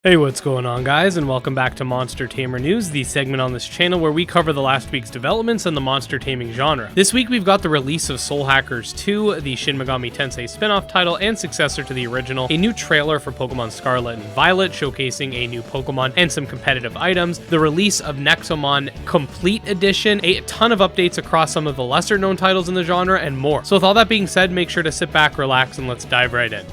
Hey, what's going on, guys, and welcome back to Monster Tamer News, the segment on this channel where we cover the last week's developments in the monster taming genre. This week we've got the release of Soul Hackers 2, the Shin Megami Tensei spin-off title and successor to the original, a new trailer for Pokemon Scarlet and Violet showcasing a new Pokemon and some competitive items, the release of Nexomon Complete Edition, a ton of updates across some of the lesser known titles in the genre, and more. So with all that being said, make sure to sit back, relax, and let's dive right in.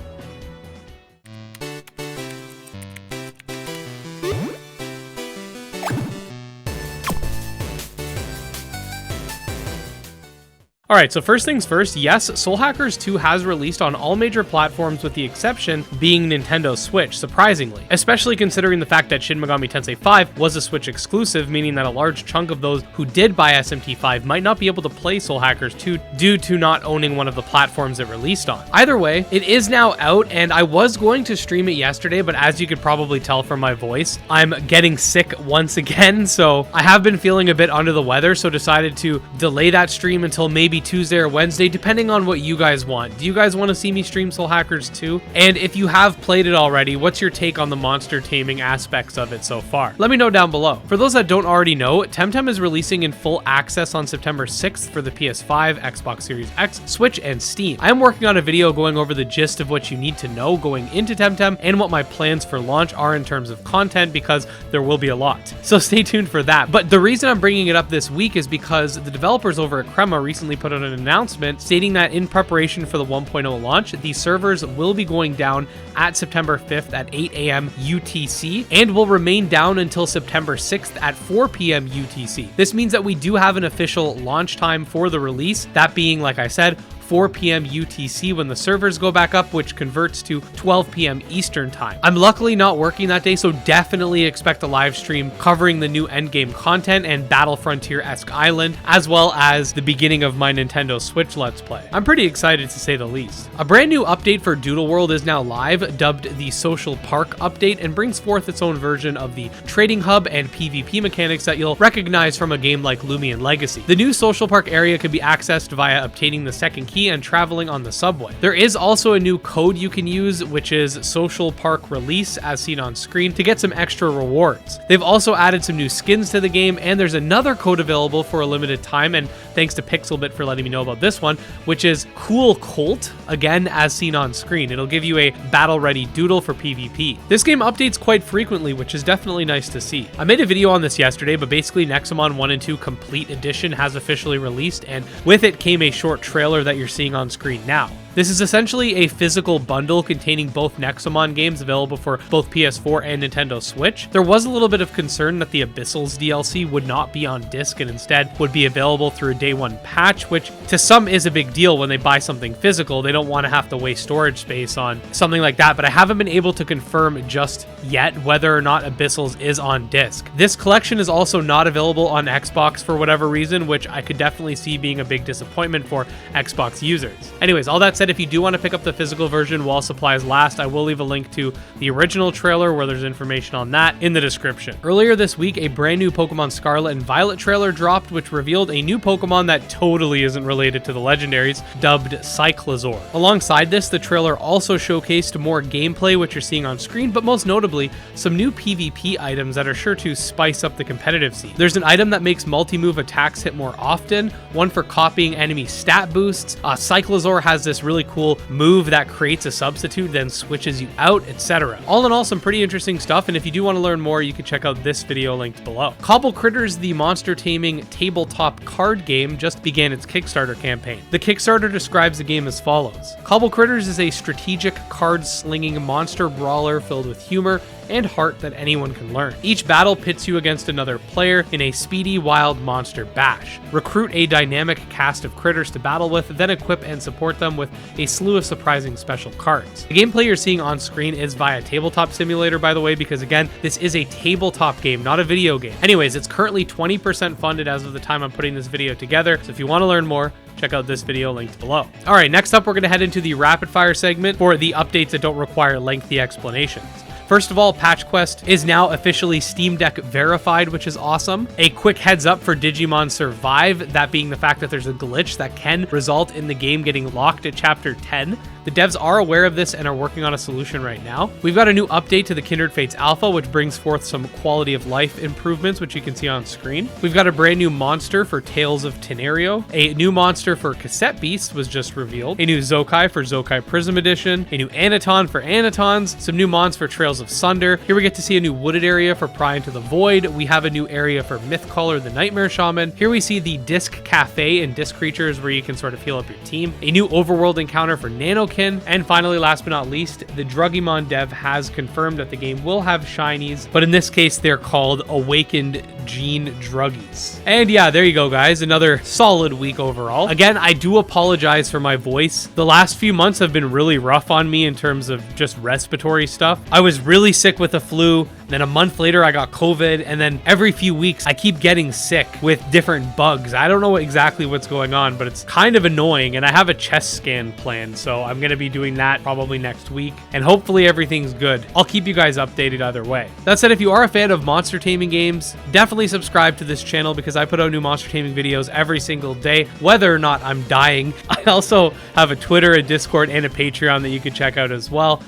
Alright, so first things first, yes, Soul Hackers 2 has released on all major platforms with the exception being Nintendo Switch, surprisingly. Especially considering the fact that Shin Megami Tensei 5 was a Switch exclusive, meaning that a large chunk of those who did buy SMT5 might not be able to play Soul Hackers 2 due to not owning one of the platforms it released on. Either way, it is now out, and I was going to stream it yesterday, but as you could probably tell from my voice, I'm getting sick once again, so I have been feeling a bit under the weather, so decided to delay that stream until maybe Tuesday or Wednesday, depending on what you guys want. Do you guys want to see me stream Soul Hackers 2? And if you have played it already, what's your take on the monster taming aspects of it so far? Let me know down below. For those that don't already know, Temtem is releasing in full access on September 6th for the PS5, Xbox Series X, Switch, and Steam. I am working on a video going over the gist of what you need to know going into Temtem and what my plans for launch are in terms of content, because there will be a lot. So stay tuned for that. But the reason I'm bringing it up this week is because the developers over at Crema recently put out an announcement stating that in preparation for the 1.0 launch, the servers will be going down at September 5th at 8 a.m. UTC and will remain down until September 6th at 4 p.m. UTC. This means that we do have an official launch time for the release, that being, like I said, 4 p.m. UTC when the servers go back up, which converts to 12 p.m. Eastern time. I'm luckily not working that day, so definitely expect a live stream covering the new endgame content and Battle Frontier-esque island, as well as the beginning of my Nintendo Switch Let's Play. I'm pretty excited to say the least. A brand new update for Doodle World is now live, dubbed the Social Park Update, and brings forth its own version of the trading hub and PvP mechanics that you'll recognize from a game like Lumion Legacy. The new Social Park area can be accessed via obtaining the second key and traveling on the subway. There is also a new code you can use, which is Social Park Release, as seen on screen, to get some extra rewards. They've also added some new skins to the game, and there's another code available for a limited time, and thanks to Pixelbit for letting me know about this one, which is Cool Colt, again as seen on screen. It'll give you a battle-ready doodle for PvP. This game updates quite frequently, which is definitely nice to see. I made a video on this yesterday, but basically Nexomon 1 and 2 Complete Edition has officially released, and with it came a short trailer that you're seeing on screen now. This is essentially a physical bundle containing both Nexomon games available for both PS4 and Nintendo Switch. There was a little bit of concern that the Abyssals DLC would not be on disc and instead would be available through a day one patch, which to some is a big deal when they buy something physical. They don't want to have to waste storage space on something like that, but I haven't been able to confirm just yet whether or not Abyssals is on disc. This collection is also not available on Xbox for whatever reason, which I could definitely see being a big disappointment for Xbox users. Anyways, all that said, if you do want to pick up the physical version while supplies last, I will leave a link to the original trailer where there's information on that in the description. Earlier this week, a brand new Pokemon Scarlet and Violet trailer dropped, which revealed a new Pokemon that totally isn't related to the legendaries, dubbed Cyclozor. Alongside this, the trailer also showcased more gameplay, which you're seeing on screen, but most notably, some new PvP items that are sure to spice up the competitive scene. There's an item that makes multi-move attacks hit more often, one for copying enemy stat boosts. Cyclozor has this really cool move that creates a substitute, then switches you out, etc. All in all, some pretty interesting stuff, and if you do want to learn more, you can check out this video linked below. Cobble Critters, the monster taming tabletop card game, just began its Kickstarter campaign. The Kickstarter describes the game as follows. Cobble Critters is a strategic card-slinging monster brawler filled with humor and heart that anyone can learn. Each battle pits you against another player in a speedy, wild monster bash. Recruit a dynamic cast of critters to battle with, then equip and support them with a slew of surprising special cards. The gameplay you're seeing on screen is via Tabletop Simulator, by the way, because again, this is a tabletop game, not a video game. Anyways, it's currently 20% funded as of the time I'm putting this video together, so if you want to learn more, check out this video linked below. All right, next up, we're going to head into the rapid fire segment for the updates that don't require lengthy explanations. First of all, Patch Quest is now officially Steam Deck verified, which is awesome. A quick heads up for Digimon Survive, that being the fact that there's a glitch that can result in the game getting locked at Chapter 10. The devs are aware of this and are working on a solution right now. We've got a new update to the Kindred Fates Alpha, which brings forth some quality of life improvements, which you can see on screen. We've got a brand new monster for Tales of Tenerio. A new monster for Cassette Beast was just revealed. A new Zokai for Zokai Prism Edition. A new Anaton for Anatons. Some new mons for Trails of Sunder. Here we get to see a new wooded area for Pry Into the Void. We have a new area for Mythcaller, the Nightmare Shaman. Here we see the Disc Cafe and Disc Creatures, where you can sort of heal up your team. A new overworld encounter for Nanokin. And finally, last but not least, the Drugimon dev has confirmed that the game will have shinies, but in this case, they're called Awakened Gene Druggies. And yeah, there you go, guys. Another solid week overall. Again, I do apologize for my voice. The last few months have been really rough on me in terms of just respiratory stuff. I was really sick with the flu. Then a month later, I got COVID. And then every few weeks, I keep getting sick with different bugs. I don't know exactly what's going on, but it's kind of annoying. And I have a chest scan planned, so I'm going to be doing that probably next week. And hopefully everything's good. I'll keep you guys updated either way. That said, if you are a fan of monster taming games, definitely subscribe to this channel because I put out new monster taming videos every single day, whether or not I'm dying. I also have a Twitter, a Discord, and a Patreon that you can check out as well.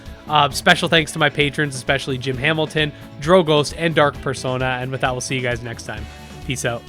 Special thanks to my patrons, especially Jim Hamilton, Droghost, and Dark Persona. And with that, we'll see you guys next time. Peace out.